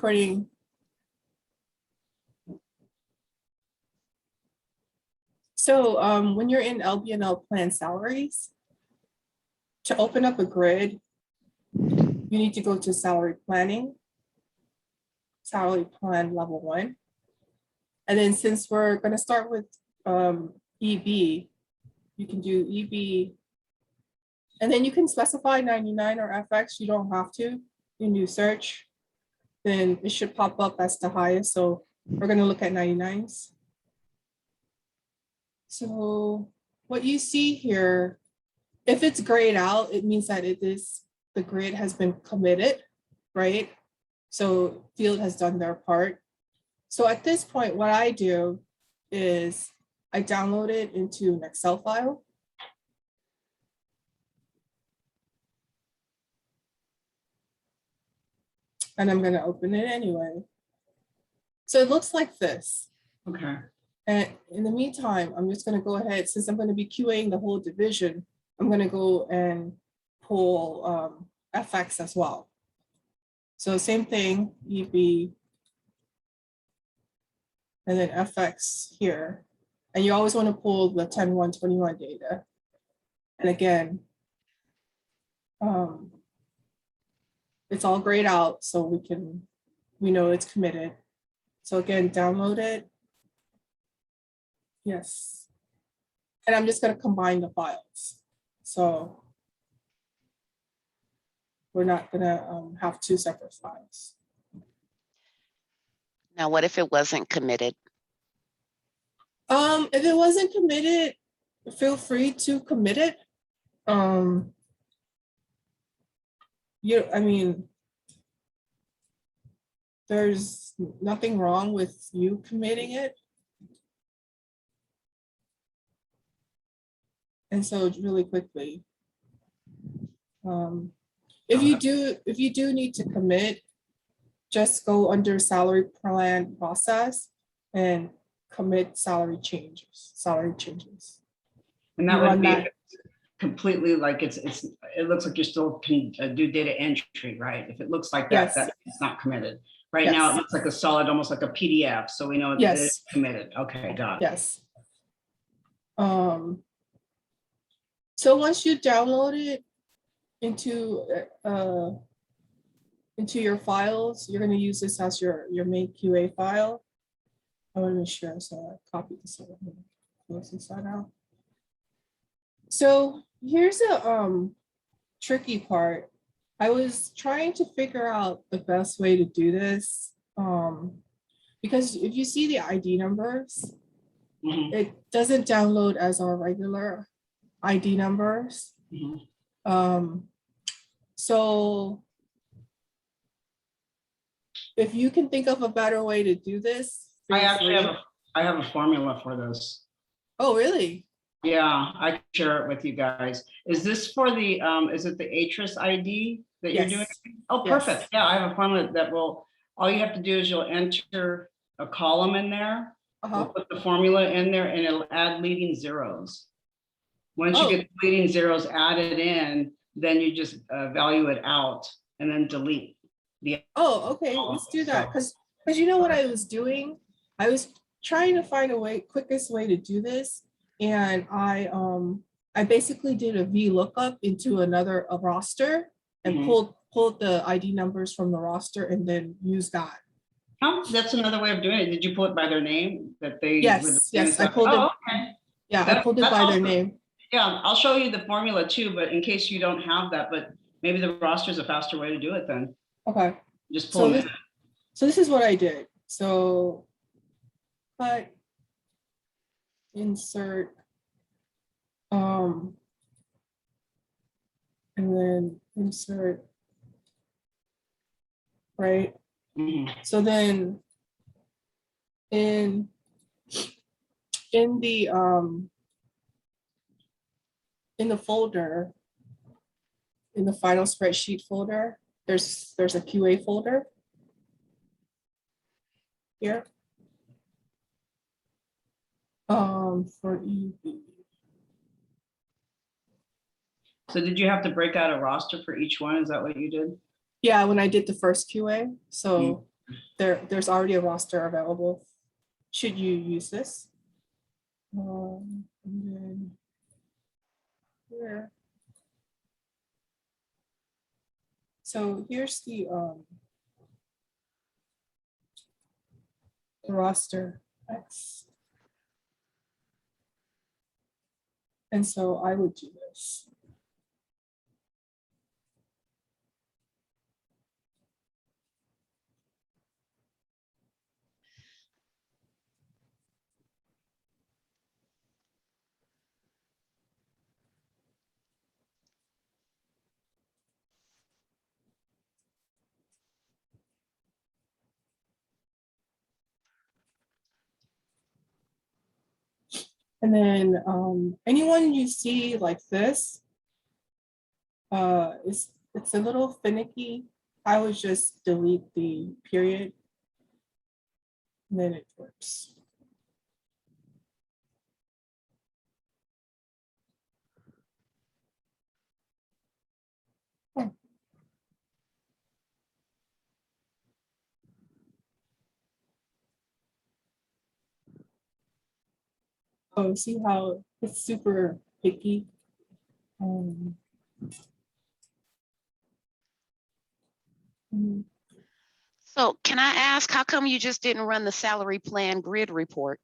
Recording. So when you're in LBNL plan salaries, to open up a grid, you need to go to salary planning, salary plan level 1. And then since we're going to start with EB, you can do EB. And then you can specify 99 or FX. You don't have to. You can do search. Then it should pop up as the highest. So we're going to look at 99s. So what you see here, if it's grayed out, it means that the grid has been committed, right? So field has done their part. So at this point, what I do is I download it into an Excel file. And I'm going to open it anyway. So it looks like this. Okay. And in the meantime, I'm just going to go ahead, since I'm going to be QAing the whole division, I'm going to go and pull FX as well. So same thing, EB, and then FX here. And you always want to pull the 10-1-21 data. And again, it's all grayed out, so we know it's committed. So again, download it. Yes. And I'm just going to combine the files. So we're not going to have two separate files. Now, what if it wasn't committed? If it wasn't committed, feel free to commit it. I mean, there's nothing wrong with you committing it. And so really quickly, if you do need to commit, just go under salary plan process and commit salary changes. And that You would run be that. completely like it looks like you're still can do data entry, right? If it looks like that, Yes. it's not committed. Right Yes. now, it looks like a solid, almost like a PDF. So we know that Yes. it's committed. Okay, got it. Yes. So once you download it into your files, you're going to use this as your main QA file. I want to share, so I copied this over here. Close this side out. So here's a tricky part. I was trying to figure out the best way to do this, because if you see the ID numbers, Mhm, it doesn't download as our regular ID numbers. mhm. So if you can think of a better way to do this, I feel actually free. I have a formula for this. Oh, really? Yeah, I can share it with you guys. Is this for the is it the Atris ID that you're doing? Yes. Oh, Yes. perfect. Yeah, I have a formula that will, all you have to do is you'll enter a column in there. We'll put the formula in there and it'll add leading zeros. Once you get the leading zeros added in, then you just value it out and then delete the. Oh, okay, let's do that. Because you know what I was doing? I was trying to find quickest way to do this. And I basically did a VLOOKUP into a roster and pulled the ID numbers from the roster and then used that. Oh, that's another way of doing it. Did you pull it by their name that they? Yes, I pulled it. Okay. Yeah, I pulled it by their awesome. name. Yeah, I'll show you the formula too, but in case you don't have that, but maybe the roster is a faster way to do it then. Okay. Just pull them in. So this is what I did. So cut, insert, and then insert, right? Mhm. So then in the folder, in the final spreadsheet folder, there's a QA folder here for EB. So did you have to break out a roster for each one? Is that what you did? Yeah, when I did the first QA. So there's already a roster available. Should you use this? And then here. So here's the roster X. And so I would do this. And then anyone you see like this, it's a little finicky. I would just delete the period. And then it works. Oh. Oh, see how it's super picky. Mm. So can I ask, how come you just didn't run the salary plan grid report?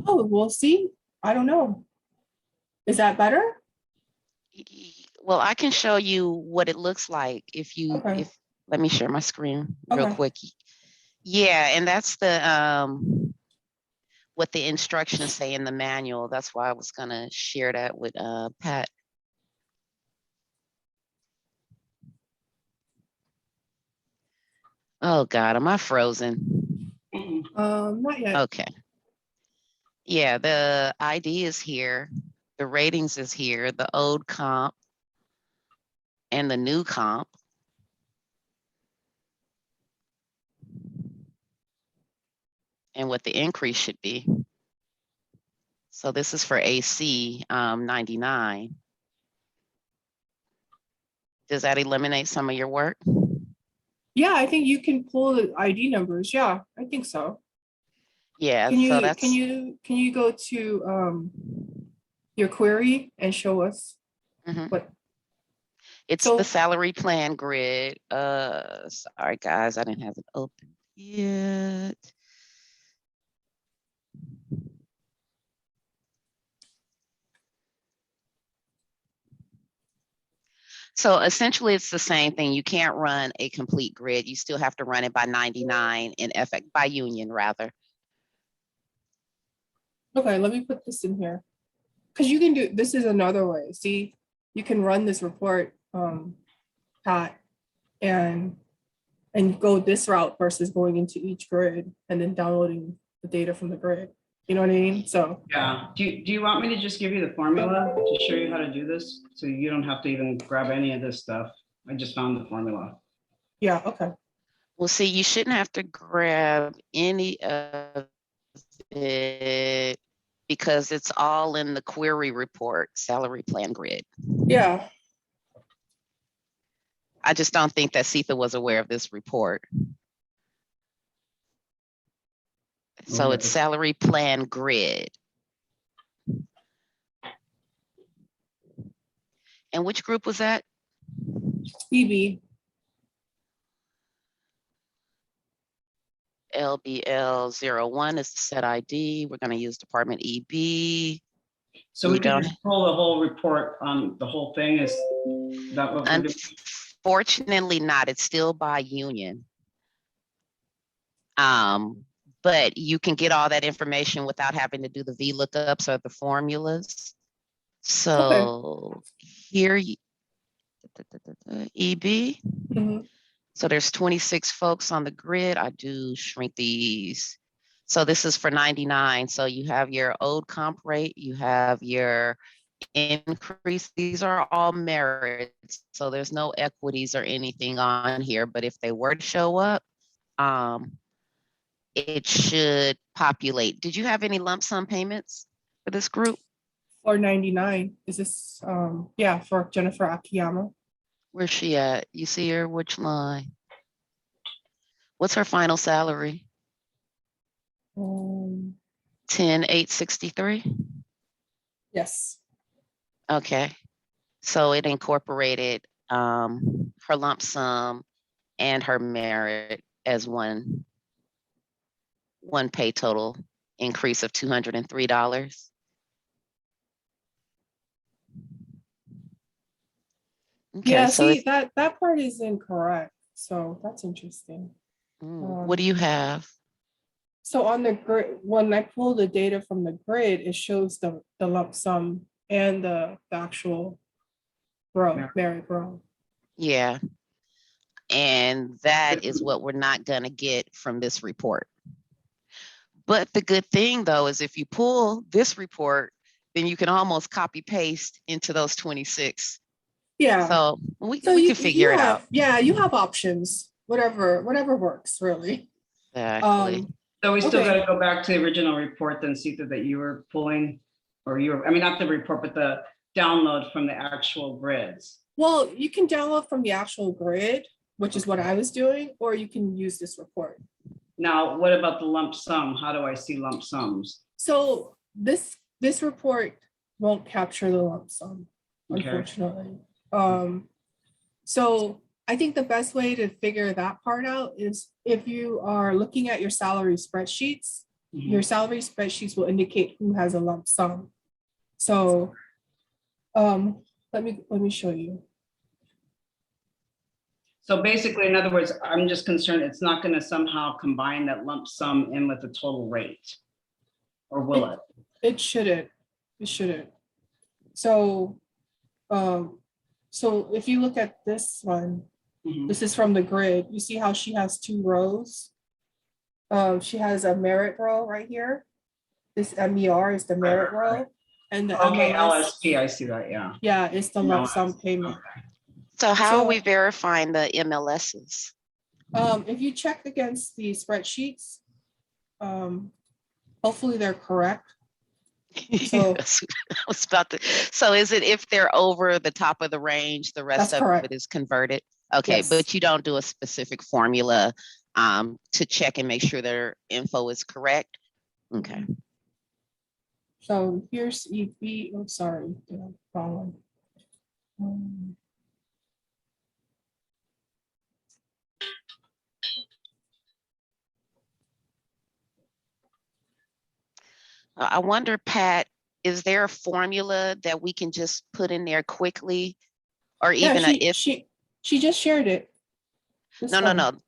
Oh, we'll see. I don't know. Is that better? Well, I can show you what it looks like Okay. let me share my screen real Okay. quick. Yeah, and that's what the instructions say in the manual. That's why I was gonna share that with Pat. Oh God, am I frozen? Not yet. Okay. Yeah, the ID is here, the ratings is here, the old comp and the new comp. And what the increase should be. So this is for AC 99. Does that eliminate some of your work? Yeah, I think you can pull the ID numbers. Yeah, I think so. Yeah, Can so you that's can you go to your query and show us what? it's So the salary plan grid. Sorry guys, I didn't have it open yet. So essentially it's the same thing. You can't run a complete grid. You still have to run it by 99 in effect, by union rather. okay, let me put this in here. Because you can do this is another way. See, you can run this report, Pat, and go this route versus going into each grid and then downloading the data from the grid. You know what I mean? So Yeah, do you want me to just give you the formula to show you how to do this? So you don't have to even grab any of this stuff. I just found the formula. yeah, okay. Well, see, you shouldn't have to grab any of it because it's all in the query report, salary plan grid. Yeah. I just don't think that CEFA was aware of this report. So it's salary plan grid. And which group was that? EB. LBL01 is the set ID. We're going to use department EB. So we can just pull the whole report on the whole thing. Is that what we're doing? Unfortunately not. It's still by union. But you can get all that information without having to do the VLOOKUPs or the formulas. So here, EB. So there's 26 folks on the grid. I do shrink these. So this is for 99. So you have your old comp rate, you have your increase. These are all merits. So there's no equities or anything on here, but if they were to show up, it should populate. Did you have any lump sum payments for this group? 499. Is this yeah, for Jennifer Akiyama? Where's she at? You see her, which line? What's her final salary? Um, 10,863. yes, Okay. So it incorporated her lump sum and her merit as one pay total increase of $203. Okay, yeah, so see, that part is incorrect, so that's interesting. what do you have? So on the grid, when I pull the data from the grid, it shows the lump sum and the actual merit row. Yeah, and that is what we're not gonna get from this report. But the good thing though is if you pull this report, then you can almost copy paste into those 26. Yeah, So we so can figure it out. yeah, you have options, whatever works, really. Exactly. So we still Okay. gotta go back to the original report then, Sita, that you were pulling, or you were, I mean, not the report, but the download from the actual grids. Well, you can download from the actual grid, which is what I was doing, or you can use this report. Now, what about the lump sum? How do I see lump sums? So this report won't capture the lump sum, Okay. unfortunately. So I think the best way to figure that part out is if you are looking at your salary spreadsheets, your salary spreadsheets will indicate who has a lump sum. So let me show you. So basically, in other words, I'm just concerned it's not going to somehow combine that lump sum in with the total rate, or will it? It shouldn't. It shouldn't. So, so if you look at this one, this is from the grid. You see how she has two rows. She has a merit row right here. This MER is the merit row, and the Okay, MLS, LSP, I see that, yeah. yeah, it's the lump sum payment. So how So- are we verifying the MLSs? If you check against the spreadsheets, hopefully they're correct. So- I was about to. So is it if they're over the top of the range, the rest That's of correct. it is converted? Okay, Yes. but you don't do a specific formula to check and make sure their info is correct? Okay. So here's EP, oh, sorry, the wrong one. I wonder, Pat, is there a formula that we can just put in there quickly? Or even Yeah, a if? she just shared it. This No. one.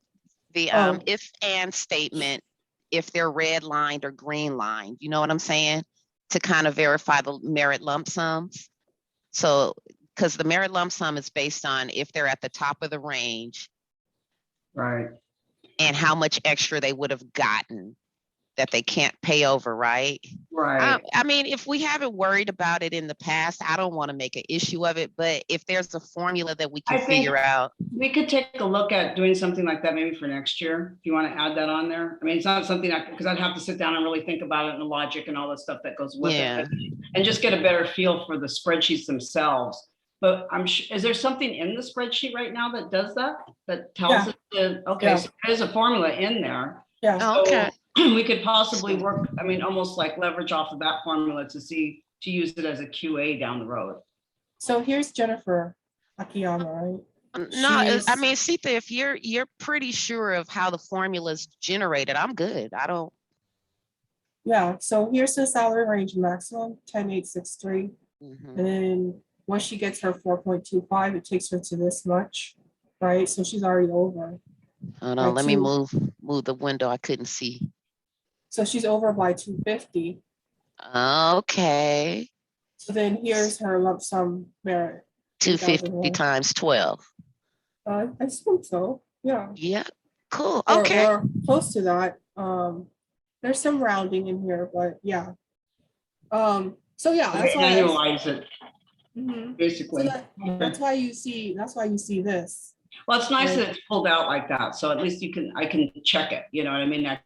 The Oh. if and statement, if they're red lined or green lined, you know what I'm saying? To kind of verify the merit lump sums. So, because the merit lump sum is based on if they're at the top of the range Right. and how much extra they would have gotten that they can't pay over, right? Right. I mean, if we haven't worried about it in the past, I don't want to make an issue of it, but if there's a formula that we can I think figure out. we could take a look at doing something like that maybe for next year, if you want to add that on there. I mean, it's not something because I'd have to sit down and really think about it and the logic and all the stuff that goes with Yeah. it, and just get a better feel for the spreadsheets themselves. But is there something in the spreadsheet right now that does that? That tells Yeah. it okay, Yeah. so there's a formula in there. Yeah. Oh, okay. So we could possibly work, I mean, almost like leverage off of that formula to use it as a QA down the road. So here's Jennifer Akiyama, right? No, I She's- mean, Sita, if you're pretty sure of how the formula's generated, I'm good. I don't. Yeah, so here's the salary range maximum, 10,863. Mhm. And then once she gets her 4.25, it takes her to this much, right? So she's already over. Hold By on, let me two. move the window. I couldn't see. So she's over by 250. Okay, So then here's her lump sum merit. 250 $3,001. times 12. I assume so, yeah. Yeah, cool. Or- Okay. Or close to that. There's some rounding in here, but yeah. So yeah, Okay, that's why. annualize it, Mhm. So basically. that's why you see this. Well, it's nice Right. that it's pulled out like that, so at least I can check it, you know what I mean? I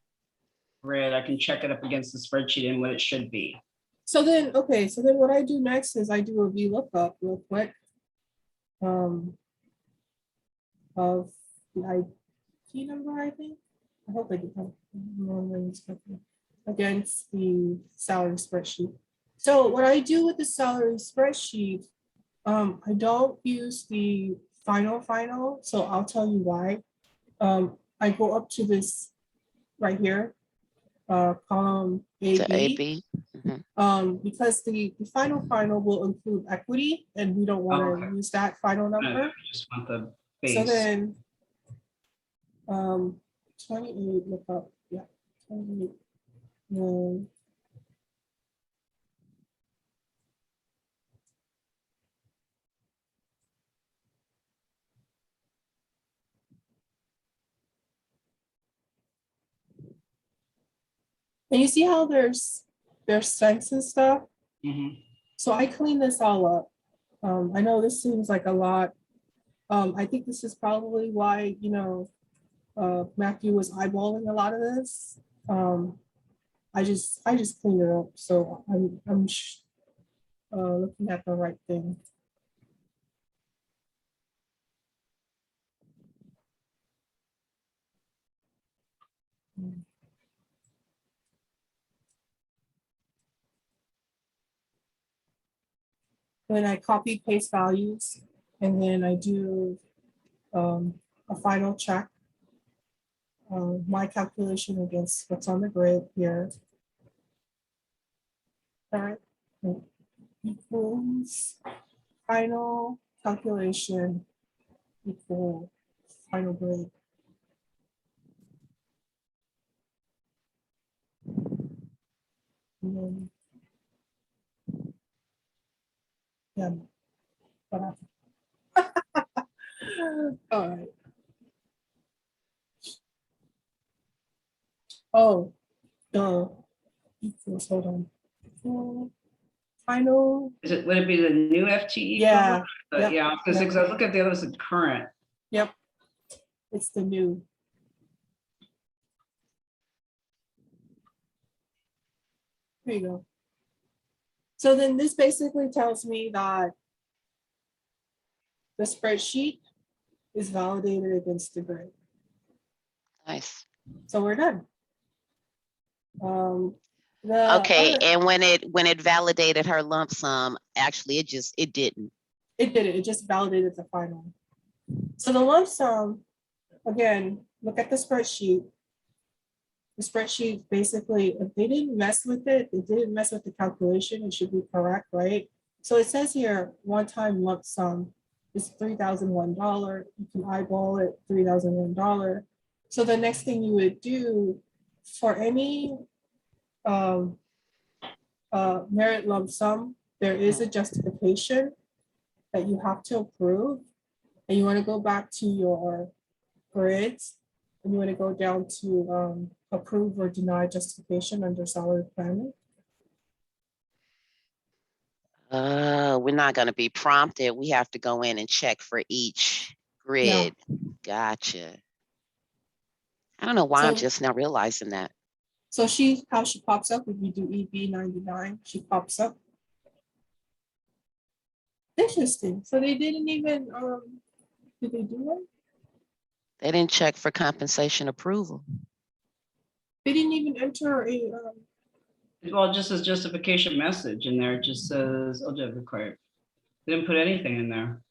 can check it up against the spreadsheet and what it should be. So then what I do next is I do a VLOOKUP real quick. Of the IP number, I think. I hope I did not remember this correctly, against the salary spreadsheet. So what I do with the salary spreadsheet, I don't use the final, so I'll tell you why. I go up to this right here, column To AB, AB. because the final will include equity, and we don't want Oh, to okay. use that final No, number. you just want the So base. then, 28, look up, yeah, 28. And you see how there's cents and stuff? Mhm. So I clean this all up. I know this seems like a lot. I think this is probably why, Matthew was eyeballing a lot of this. I just cleaned it up, so I'm looking at the right thing. Then I copy paste values, and then I do a final check. My calculation against what's on the grid here. All right. Equals final calculation equal final grade. And then, yeah. But all right. Oh, the equals, hold on. Final, Would it be the new FTE? yeah. But Yep, yeah, because yep. I was looking at the others at current. Yep. It's the new. There you go. So then this basically tells me that the spreadsheet is validated against the grid. Nice. So we're done. The Okay, other, and when it validated her lump sum, actually it didn't. it did it. It just validated the final. So the lump sum, again, look at the spreadsheet. The spreadsheet basically, if they didn't mess with it, they didn't mess with the calculation, it should be correct, right? So it says here, one-time lump sum is $3,001. You can eyeball it, $3,001. So the next thing you would do for any merit lump sum, there is a justification that you have to approve. And you want to go back to your grids, and you want to go down to approve or deny justification under salary planning. We're not going to be prompted. We have to go in and check for each grid. Gotcha. I don't know why I'm So- just now realizing that. So how she pops up, if you do EB 99, she pops up. Interesting. So they didn't even, did they do it? They didn't check for compensation approval. They didn't even enter a, Well, it just says justification message in there. It just says, oh, required. They didn't put anything in there.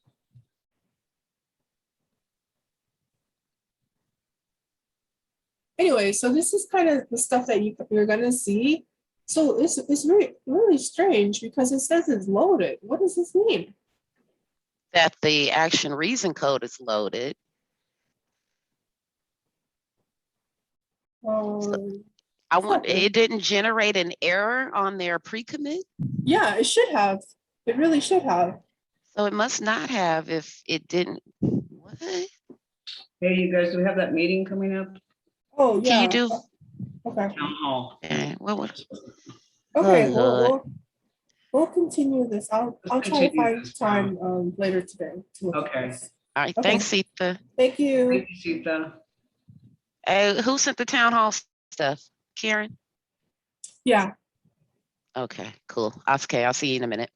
anyway, so this is kind of the stuff that you're gonna see. So it's really strange because it says it's loaded. What does this mean? That the action reason code is loaded. It didn't generate an error on their pre-commit. Yeah, it should have. It really should have. So it must not have if it didn't. What? Hey, you guys, do we have that meeting coming up? Oh, yeah. Can you do? Okay. Town hall. Okay, Okay, Lord. we'll continue this. I'll Let's try to continue find this, time later today. to look at Okay. this. All right, Okay. thanks, Sita. Thank you. Thank you, Sita. Who sent the town hall stuff? Karen? Yeah. Okay, cool. Okay, I'll see you in a minute.